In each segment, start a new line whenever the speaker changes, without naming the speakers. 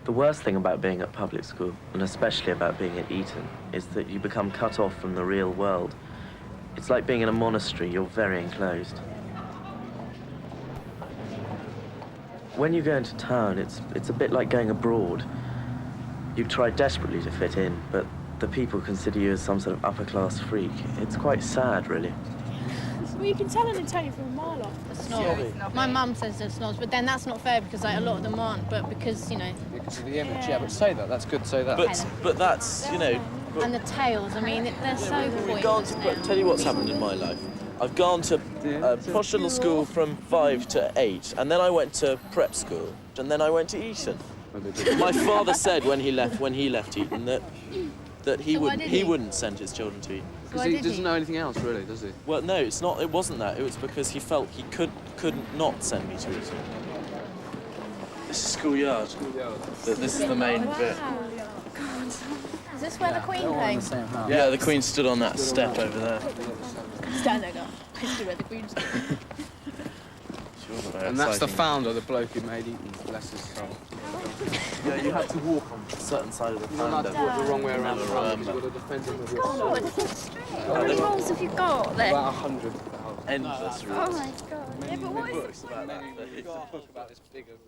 The worst thing about being at public school, and especially about being at Eton, is that you become cut off from the real world. It's like being in a monastery, you're very enclosed. When you go into town, it's a bit like going abroad. You try desperately to fit in, but the people consider you as some sort of upper-class freak. It's quite sad, really.
Well, you can tell an Italian from a mile off.
A snob. My mum says they're snobs, but then that's not fair because like, a lot of them aren't. But because, you know...
Because of the image, yeah, but say that. That's good, say that.
But that's, you know...
And the tails, I mean, they're so pointless now.
Tell you what's happened in my life. I've gone to posh little school from 5 to 8, and then I went to prep school, and then I went to Eton. My father said when he left Eton that he wouldn't send his children to Eton.
Because he doesn't know anything else, really, does he?
Well, no, it's not. It wasn't that. It was because he felt he couldn't not send me to Eton. This is schoolyard. This is the main bit.
Is this where the Queen came?
Yeah, the Queen stood on that step over there.
Stand there, girl. This is where the Queen's
And that's the founder, the bloke who made Eton, bless his soul.
Yeah, you had to walk on a certain side of the founder.
You don't have to walk the wrong way around the front because you've got to defend him with your
God, it's straight. How many rolls have you got there?
About 100,000.
Endless rules.
Oh my God. Yeah, but what is
Books about that.
You've got a book about this big of rules.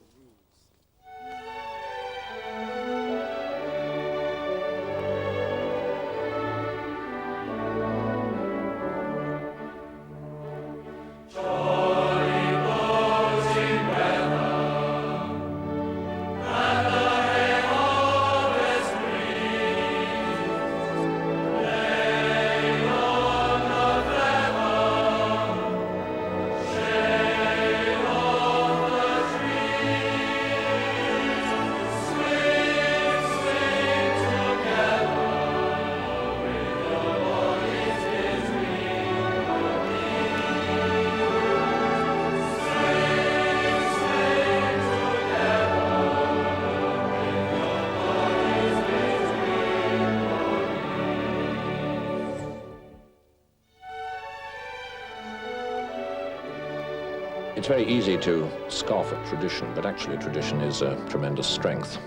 It's very easy to scoff at tradition, but actually tradition is a tremendous strength.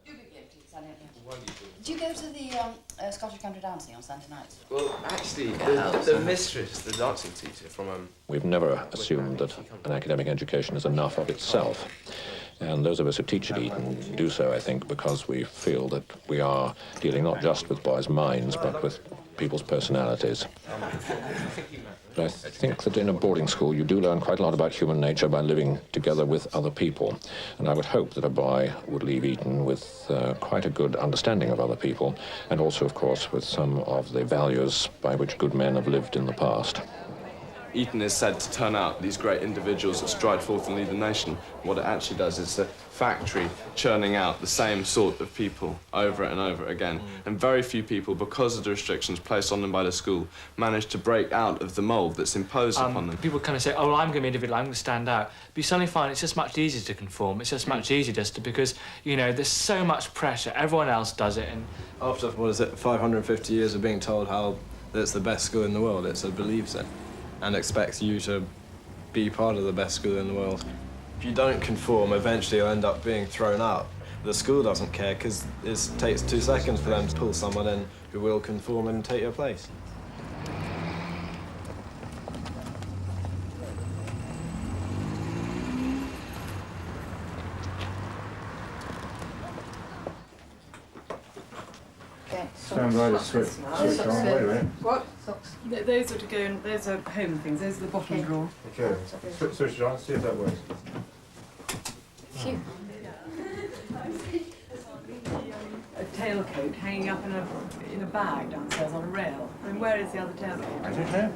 Do you go to the Scottish country dancing on Sunday nights?
Well, actually, the mistress, the dancing teacher from...
We've never assumed that an academic education is enough of itself. And those of us who teach at Eton do so, I think, because we feel that we are dealing not just with boys' minds, but with people's personalities. But I think that in a boarding school you do learn quite a lot about human nature by living together with other people. And I would hope that a boy would leave Eton with quite a good understanding of other people, and also, of course, with some of the values by which good men have lived in the past.
Eton is said to turn out these great individuals that stride forth and lead the nation. What it actually does is a factory churning out the same sort of people over and over again. And very few people, because of the restrictions placed on them by the school, manage to break out of the mould that's imposed upon them.
People kind of say, oh, well, I'm going to be individual, I'm going to stand out. But you suddenly find it's just much easier to conform. It's just much easier just to, because, you know, there's so much pressure. Everyone else does it. And
after, 550 years of being told how it's the best school in the world, it believes it and expects you to be part of the best school in the world. If you don't conform, eventually you'll end up being thrown out. The school doesn't care because it takes 2 seconds for them to pull someone in who will conform and take your place.
Stand by the switch on, wait a minute.
What? Socks.
Those are to go in, those are home things, those are the bottom drawer.
Okay, switch it on, see if that works.
Phew.
A tailcoat hanging up in a bag downstairs on a rail. I mean, where is the other tailcoat?
I don't know.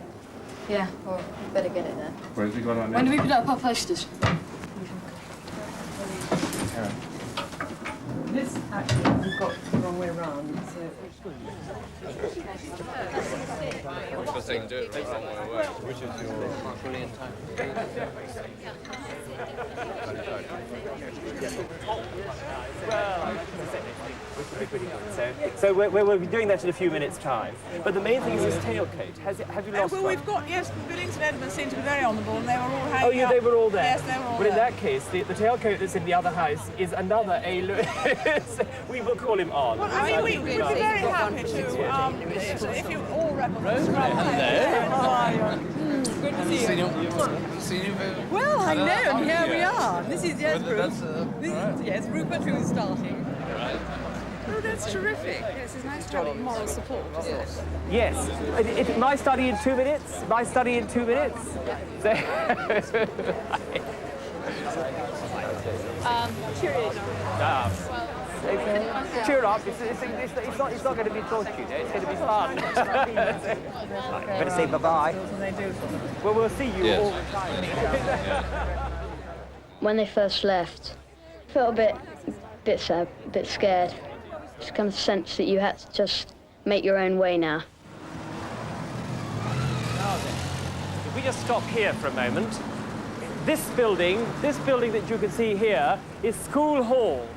Yeah, well, we better get it there.
Where's he got on
When do we put up our posters?
This actually we've got the wrong way around. So
Because they can do it the wrong way away. Which is
So we'll be doing that in a few minutes' time. But the main thing is this tailcoat. Have you lost
well,
one?
we've got, yes, Billings and Edmonds seem to be very on the ball, and they were all hanging
Oh, yeah,
up.
they were all there?
Yes, they were all
Well, in
there.
that case, the tailcoat that's in the other house is another A. Lewis. We will call him on.
Well, I mean, we'd be very happy to, if you all recognise. Hello. Good to see you. Well, I know, and here we are. This is, yes, Bruce. Yes, Rupert, who is starting. Oh, that's terrific. Yes, it's nice to have moral support, isn't it?
Yes. My study in 2 minutes. My study in 2 minutes. So cheer up. It's not going to be torture. It's going to be fun. Better say bye-bye. Well, we'll see you all the time.
When they first left, I felt a bit sad, a bit scared. Just kind of sense that you had to just make your own way now.
If we just stop here for a moment, this building that you can see here is School Hall.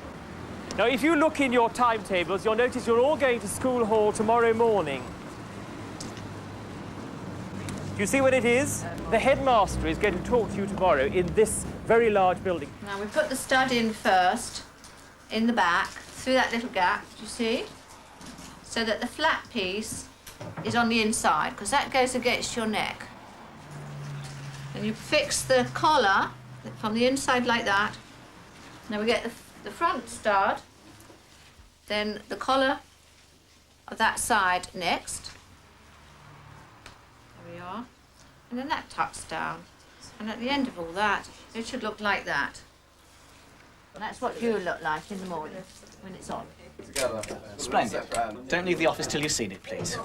Now, if you look in your timetables, you'll notice you're all going to School Hall tomorrow morning. Do you see what it is? The headmaster is going to talk to you tomorrow in this very large building.
Now, we put the stud in first, in the back, through that little gap, do you see? So that the flat piece is on the inside, because that goes against your neck. And you fix the collar from the inside like that. Now we get the front stud, then the collar of that side next. There we are. And then that tucks down. And at the end of all that, it should look like that. And that's what you look like in the morning when it's on.
Splendid. Don't leave the office till you've seen it, please.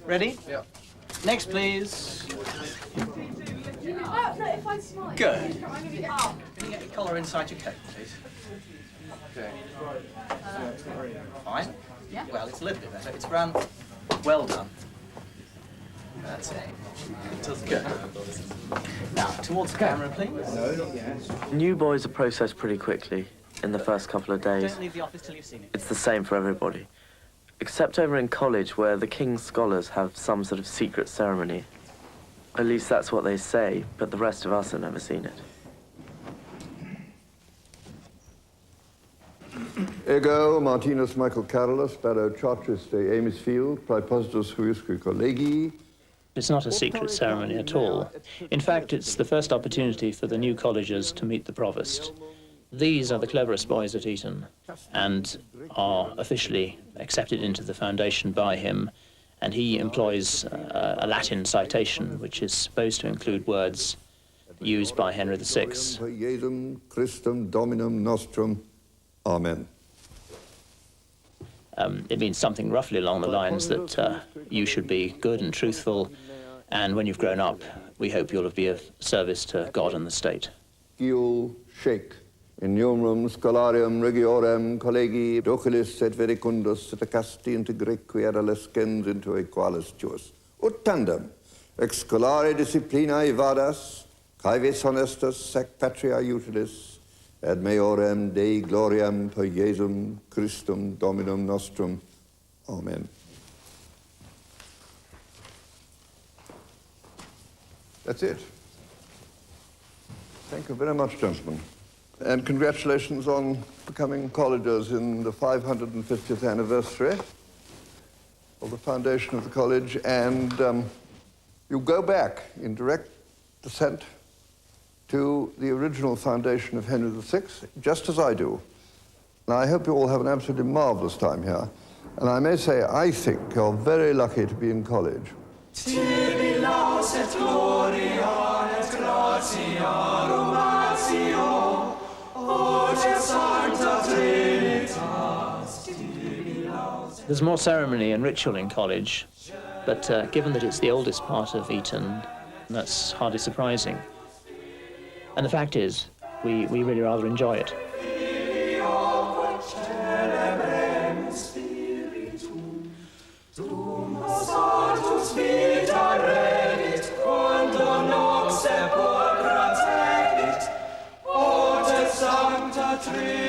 Ready?
Yeah.
Next, please.
No, if I smile.
Good. Can you get your collar inside your coat, please?
Okay.
Fine.
Yeah.
Well, it's a little bit better. It's run. Well done. That's it. Good. Now, towards the camera, please.
New boys are processed pretty quickly in the first couple of days.
Don't leave the office till you've seen it.
It's the same for everybody. Except over in college, where the king's scholars have some sort of secret ceremony. At least that's what they say, but the rest of us have never seen it.
Ego Martinus Michael Carolus, Barrow Chartris de Amisfield, Praepositus Huisque Collegi.
It's not a secret ceremony at all. In fact, it's the first opportunity for the new collegers to meet the provost. These are the cleverest boys at Eton and are officially accepted into the foundation by him, and he employs a Latin citation which is supposed to include words used by Henry VI.
Per Jesum Christum Dominum Nostrum. Amen.
It means something roughly along the lines that you should be good and truthful, and when you've grown up, we hope you'll be of service to God and the state.
Giul Shake. In numrum scholarium regiorem collegi doculis et verecundus et casti integreque ad lescens into equalis tuus. Ut tandem, ex scholare disciplinae vadas, caevis honestus sec patria utilis, ad maiorem Dei gloriam per Jesum Christum Dominum nostrum. Amen. That's it. Thank you very much, gentlemen. And congratulations on becoming collegers in the 550th anniversary of the foundation of the college. And you go back in direct descent to the original foundation of Henry VI, just as I do. And I hope you all have an absolutely marvelous time here. And I may say, I think you're very lucky to be in college.
Tibi laus et gloria et gratia rumatio, Ote Sancta Trinitas, tibi laus.
There's more ceremony and ritual in college, but given that it's the oldest part of Eton, that's hardly surprising. And the fact is, we really rather enjoy it.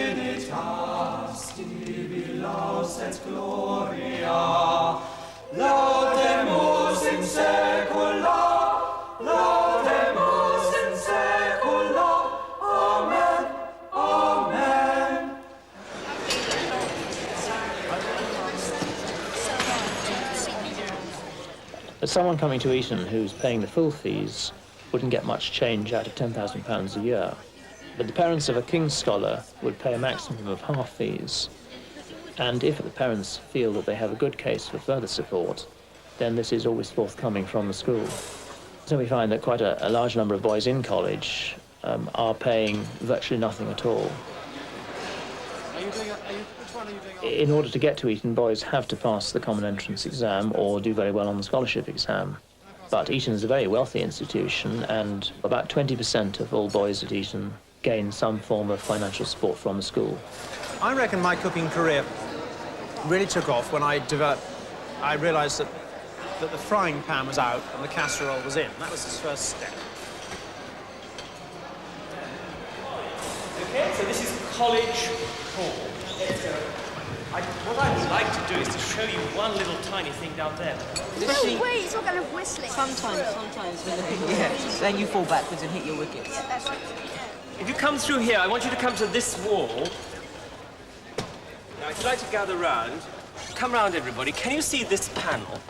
Trinitas, tibi laus et gloria, laudemus in saecula, laudemus in saecula. Amen, amen.
As someone coming to Eton who's paying the full fees wouldn't get much change out of £10,000 a year, but the parents of a King's Scholar would pay a maximum of half fees. And if the parents feel that they have a good case for further support, then this is always forthcoming from the school. So we find that quite a large number of boys in college are paying virtually nothing at all. In order to get to Eton, boys have to pass the common entrance exam or do very well on the scholarship exam. But Eton is a very wealthy institution, and about 20% of all boys at Eton gain some form of financial support from the school.
I reckon my cooking career really took off when I realised that the frying pan was out and the casserole was in. That was the first step.
Okay, so this is College Hall. What I'd like to do is to show you one little tiny thing down there.
Wait, it's all kind of whistling.
Sometimes when the people then you fall backwards and hit your wickets.
Yeah, that's right.
If you come through here, I want you to come to this wall. Now, if you'd like to gather round, come round, everybody. Can you see this panel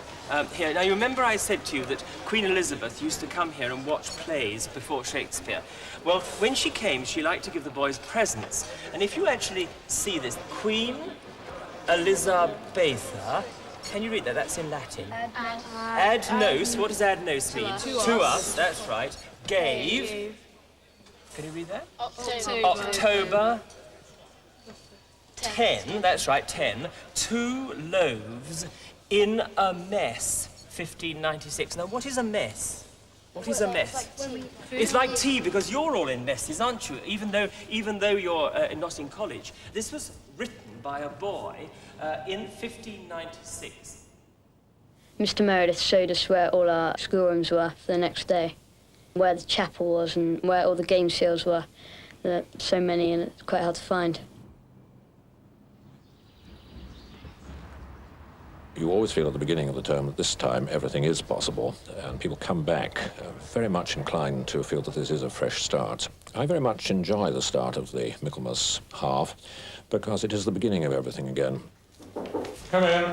here? Now, you remember I said to you that Queen Elizabeth used to come here and watch plays before Shakespeare. Well, when she came, she liked to give the boys presents. And if you actually see this, Queen Elizabetha, can you read that? That's in Latin. Ad nos. What does ad nos mean? To us. That's right. Gave. Can you read that? October 10, that's right, 10, 2 loaves in a mess, 1596. Now, what is a mess? What is a mess? It's like tea, because you're all in messes, aren't you? Even though you're not in college. This was written by a boy in 1596.
Mr. Meredith showed us where all our schoolrooms were for the next day, where the chapel was and where all the game seals were. There are so many, and it's quite hard to find.
You always feel at the beginning of the term that this time everything is possible, and people come back very much inclined to feel that this is a fresh start. I very much enjoy the start of the Michaelmas half because it is the beginning of everything again.
Come in.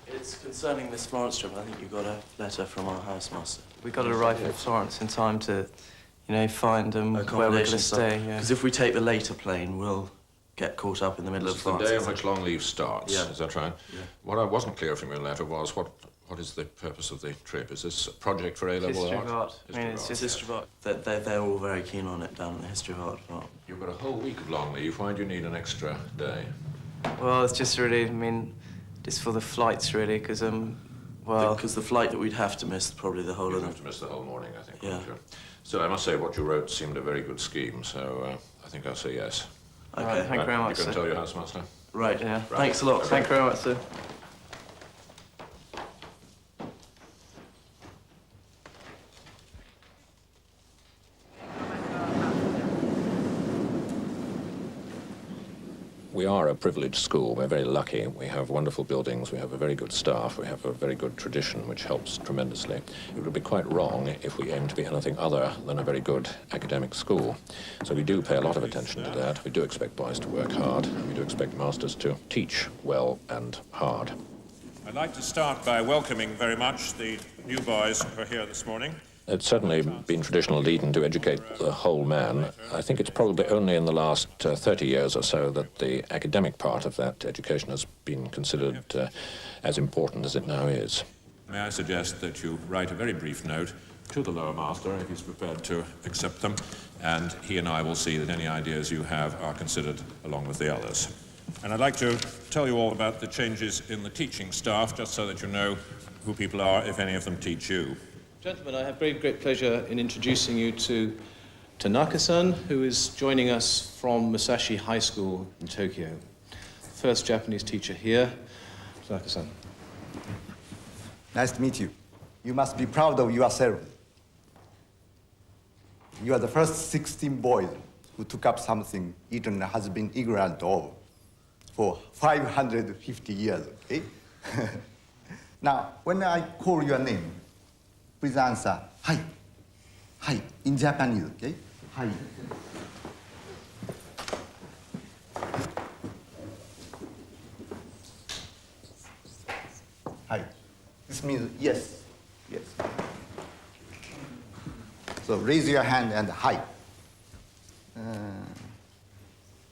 It's concerning Miss Florence trip. I think you got a letter from our housemaster.
We got to arrive in Florence in time to, find where we're going to stay.
Because if we take the later plane, we'll get caught up in the middle of France.
The day on which long leave starts,
Yeah.
Is that right?
Yeah.
What I wasn't clear from your letter was what is the purpose of the trip? Is this a project for A-level
History
art?
of art.
It's history of art. They're all very keen on it down in the history of art department.
You've got a whole week of long leave. Why do you need an extra day?
Well, it's just really, just for the flights, really, because,
Because the flight that we'd have to miss, probably the whole
You'd
of
have to miss the whole morning, I think.
Yeah.
wouldn't you? Still, I must say what you wrote seemed a very good scheme, so I think I'll say yes.
Okay.
Right, thank you very much,
You can
sir.
tell your housemaster.
Right.
Yeah.
Right.
Thanks a lot.
Okay.
Thank you very much, sir.
We are a privileged school. We're very lucky. We have wonderful buildings. We have a very good staff. We have a very good tradition, which helps tremendously. It would be quite wrong if we aimed to be anything other than a very good academic school. So we do pay a lot of attention to that. We do expect boys to work hard. And we do expect masters to teach well and hard.
I'd like to start by welcoming very much the new boys who are here this morning.
It's certainly been traditional at Eton to educate the whole man. I think it's probably only in the last 30 years or so that the academic part of that education has been considered as important as it now is.
May I suggest that you write a very brief note to the lower master if he's prepared to accept them, and he and I will see that any ideas you have are considered along with the others. And I'd like to tell you all about the changes in the teaching staff, just so that you know who people are, if any of them teach you.
Gentlemen, I have very great pleasure in introducing you to Tanaka-san, who is joining us from Musashi High School in Tokyo. First Japanese teacher here. Tanaka-san.
Nice to meet you. You must be proud of yourself. You are the first 16 boys who took up something Eton has been ignorant of for 550 years, okay? Now, when I call your name, please answer, "Hi." Hi, in Japanese, okay? Hi. Hi. This means yes. Yes. So raise your hand and hi.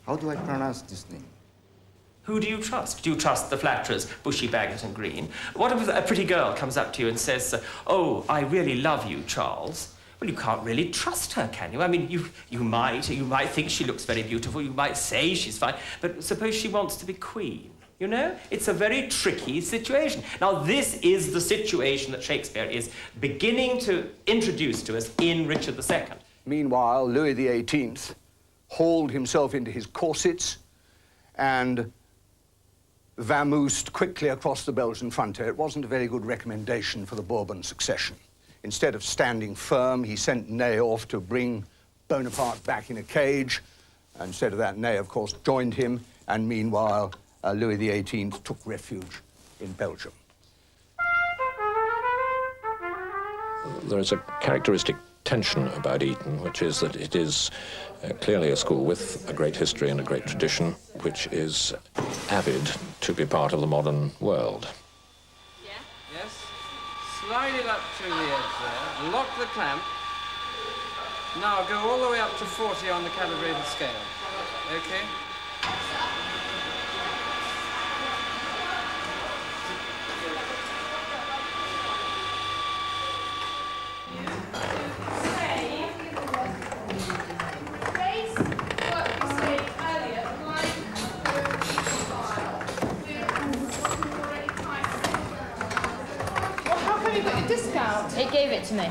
How do I pronounce this name?
Who do you trust? Do you trust the flatterers, Bushy, Bagot and Green? What if a pretty girl comes up to you and says, "Oh, I really love you, Charles"? Well, you can't really trust her, can you? I mean, you might think she looks very beautiful, you might say she's fine, but suppose she wants to be queen, you know? It's a very tricky situation. Now, this is the situation that Shakespeare is beginning to introduce to us in Richard II.
Meanwhile, Louis XVIII hauled himself into his corsets and vamoosed quickly across the Belgian frontier. It wasn't a very good recommendation for the Bourbon succession. Instead of standing firm, he sent Ney off to bring Bonaparte back in a cage. Instead of that, Ney, of course, joined him, and meanwhile, Louis XVIII took refuge in Belgium.
There is a characteristic tension about Eton, which is that it is clearly a school with a great history and a great tradition, which is avid to be part of the modern world.
Yes. Slide it up to the edge there. Lock the clamp. Now go all the way up to 40 on the calibrated scale. Okay?
Discount.
It gave it to me.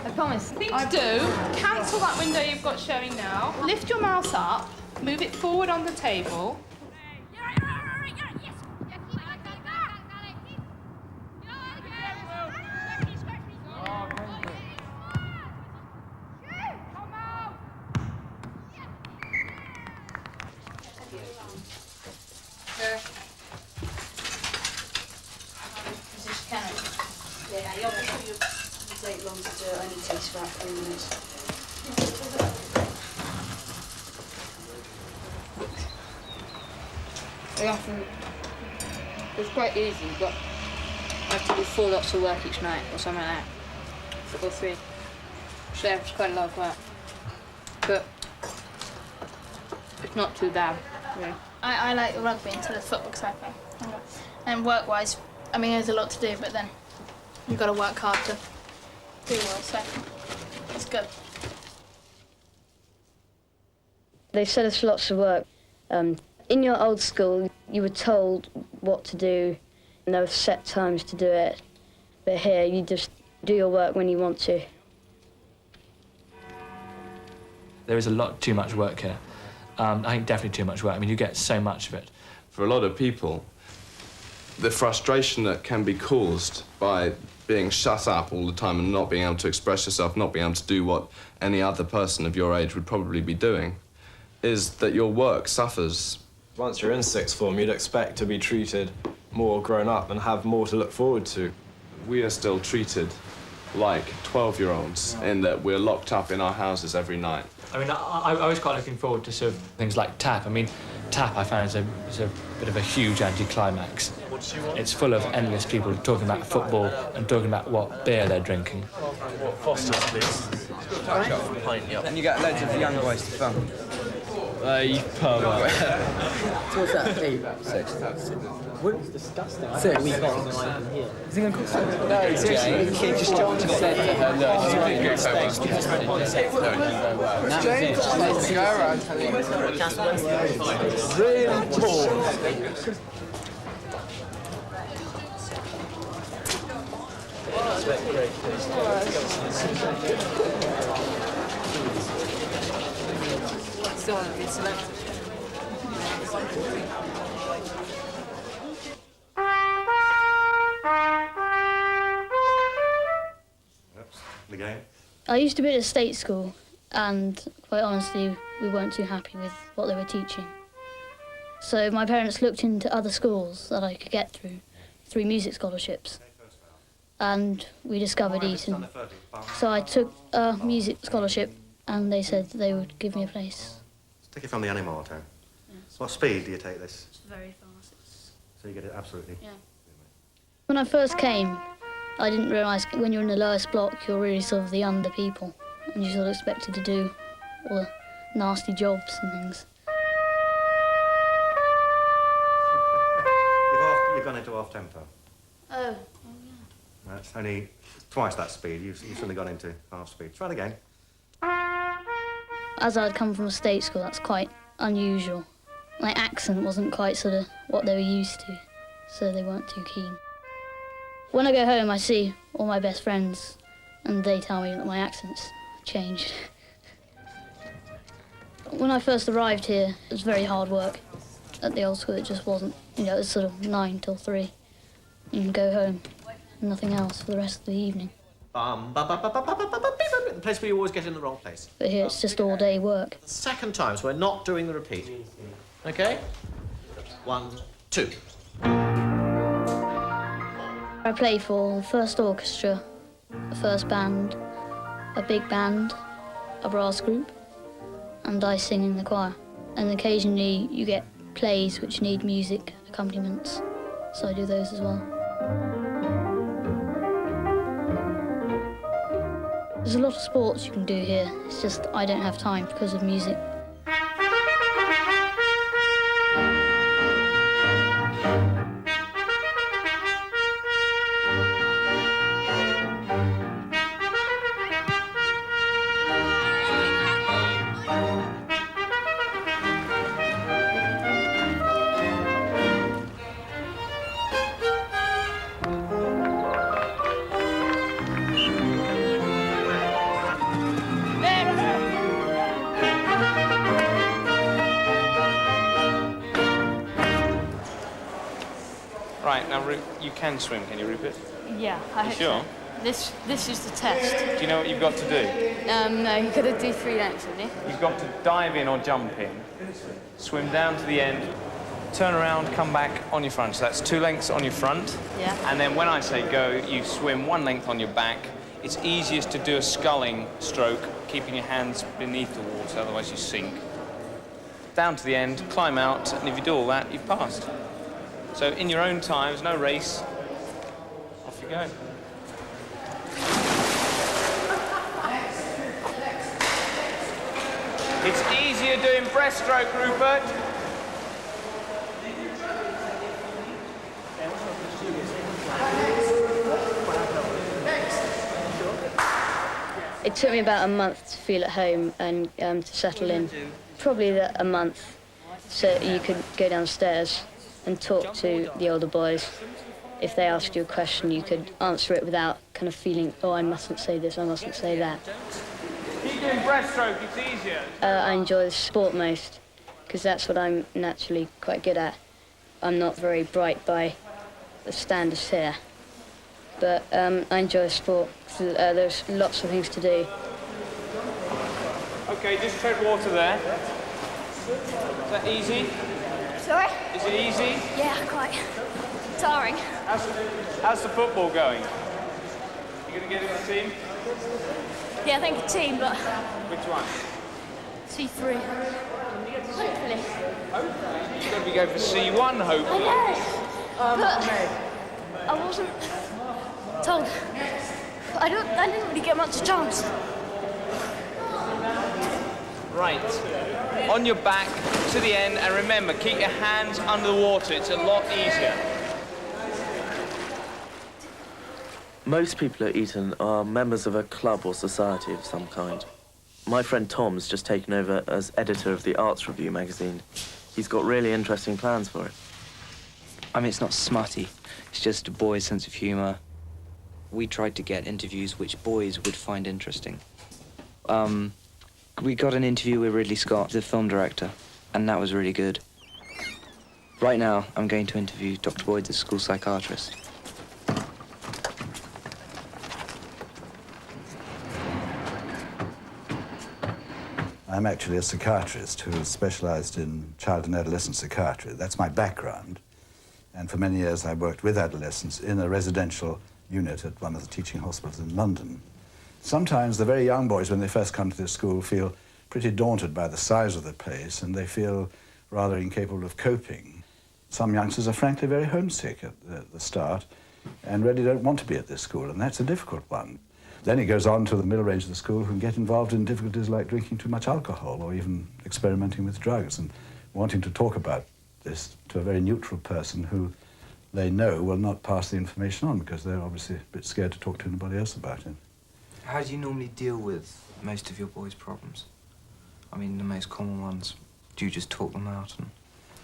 I promise.
Thing to do, cancel that window you've got showing now, lift your mouse up, move it forward on the table.
Take long to do it, only takes about 3 minutes.
It's quite easy, but I have to do 4 lots of work each night or something like that. Or 3. So it's quite a lot of work. But it's not too bad, really.
I like the rugby instead of football because I play. And work-wise, I mean, there's a lot to do, but then you've got to work hard to do well, so it's good.
They set us lots of work. In your old school, you were told what to do, and there were set times to do it. But here, you just do your work when you want to.
There is a lot too much work here. I think definitely too much work. I mean, you get so much of it.
For a lot of people, the frustration that can be caused by being shut up all the time and not being able to express yourself, not being able to do what any other person of your age would probably be doing, is that your work suffers.
Once you're in sixth form, you'd expect to be treated more grown up and have more to look forward to.
We are still treated like 12-year-olds in that we're locked up in our houses every night.
I mean, I was quite looking forward to sort of things like TAP. I mean, TAP I found is a bit of a huge anticlimax. It's full of endless people talking about football and talking about what beer they're drinking.
Foster's, please. And you get loads of young boys to film.
You pervert.
What's that fee? 6.
It's disgusting.
6.
We got something here.
Is it going to cost something? No, seriously, the kid just jumped and said to her, look, she's doing good so well. She just went on set. Let's go around.
Really poor.
Still haven't been selected.
I used to be at a state school, and quite honestly, we weren't too happy with what they were teaching. So my parents looked into other schools that I could get through music scholarships, and we discovered Eton. So I took a music scholarship, and they said they would give me a place.
Take it from the animal town. What speed do you take this?
It's very fast.
So you get it absolutely?
Yeah. When I first came, I didn't realise when you're in the lowest block, you're really sort of the under people, and you're sort of expected to do all the nasty jobs and things.
You've gone into half tempo.
Oh, yeah.
That's only twice that speed. You've suddenly gone into half speed. Try it again.
As I'd come from a state school, that's quite unusual. My accent wasn't quite sort of what they were used to, so they weren't too keen. When I go home, I see all my best friends, and they tell me that my accent's changed. When I first arrived here, it was very hard work. At the old school, it just wasn't. You know, it was sort of 9 till 3. You can go home, and nothing else for the rest of the evening.
The place where you always get in the wrong place.
But here, it's just all day work.
The second time, so we're not doing the repeat. Okay? 1, 2.
I play for the first orchestra, the first band, a big band, a brass group, and I sing in the choir. And occasionally you get plays which need music accompaniments, so I do those as well. There's a lot of sports you can do here, it's just I don't have time because of music.
Right, now you can swim, can you, Rupert?
Yeah, I
You
hope
sure?
so. This is the test.
Do you know what you've got to do?
No, you've got to do 3 lengths, haven't you?
You've got to dive in or jump in, swim down to the end, turn around, come back on your front. So that's 2 lengths on your front.
Yeah.
And then when I say go, you swim 1 length on your back. It's easiest to do a sculling stroke, keeping your hands beneath the water, otherwise you sink. Down to the end, climb out, and if you do all that, you've passed. So in your own time, there's no race. Off you go. It's easier doing breaststroke, Rupert.
It took me about a month to feel at home and to settle in. Probably a month, so you could go downstairs and talk to the older boys. If they asked you a question, you could answer it without kind of feeling, oh, I mustn't say this, I mustn't say that.
Keep doing breaststroke, it's easier.
I enjoy the sport most, because that's what I'm naturally quite good at. I'm not very bright by the standards here, but I enjoy sport. There's lots of things to do.
Okay, just tread water there. Is that easy?
Sorry?
Is it easy?
Yeah, quite. Tiring.
How's the football going? You gonna get in the team?
Yeah, I think a team, but
Which one?
C3. Hopefully.
Hopefully. You've got to be going for C1, hopefully.
I know. But I wasn't told. I didn't really get much chance.
Right. On your back to the end, and remember, keep your hands under the water. It's a lot easier.
Most people at Eton are members of a club or society of some kind. My friend Tom's just taken over as editor of the Arts Review magazine. He's got really interesting plans for it.
I mean, it's not smutty. It's just a boy's sense of humour. We tried to get interviews which boys would find interesting. We got an interview with Ridley Scott, the film director, and that was really good. Right now, I'm going to interview Dr. Boyd, the school psychiatrist.
I'm actually a psychiatrist who has specialized in child and adolescent psychiatry. That's my background. And for many years I worked with adolescents in a residential unit at one of the teaching hospitals in London. Sometimes the very young boys, when they first come to this school, feel pretty daunted by the size of the place, and they feel rather incapable of coping. Some youngsters are frankly very homesick at the start and really don't want to be at this school, and that's a difficult one. Then it goes on to the middle range of the school, who get involved in difficulties like drinking too much alcohol or even experimenting with drugs and wanting to talk about this to a very neutral person who they know will not pass the information on because they're obviously a bit scared to talk to anybody else about it.
How do you normally deal with most of your boys' problems? I mean, the most common ones. Do you just talk them out? And...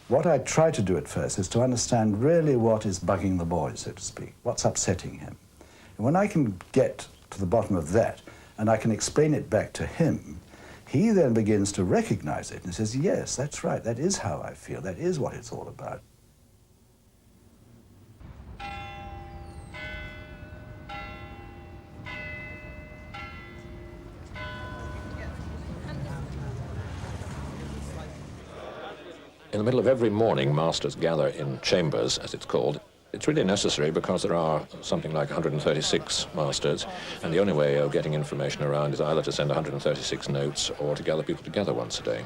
What I try to do at first is to understand really what is bugging the boy, so to speak, what's upsetting him. And when I can get to the bottom of that, and I can explain it back to him, he then begins to recognize it and says, yes, that's right, that is how I feel, that is what it's all about.
In the middle of every morning, masters gather in chambers, as it's called. It's really necessary because there are something like 136 masters, and the only way of getting information around is either to send 136 notes or to gather people together once a day.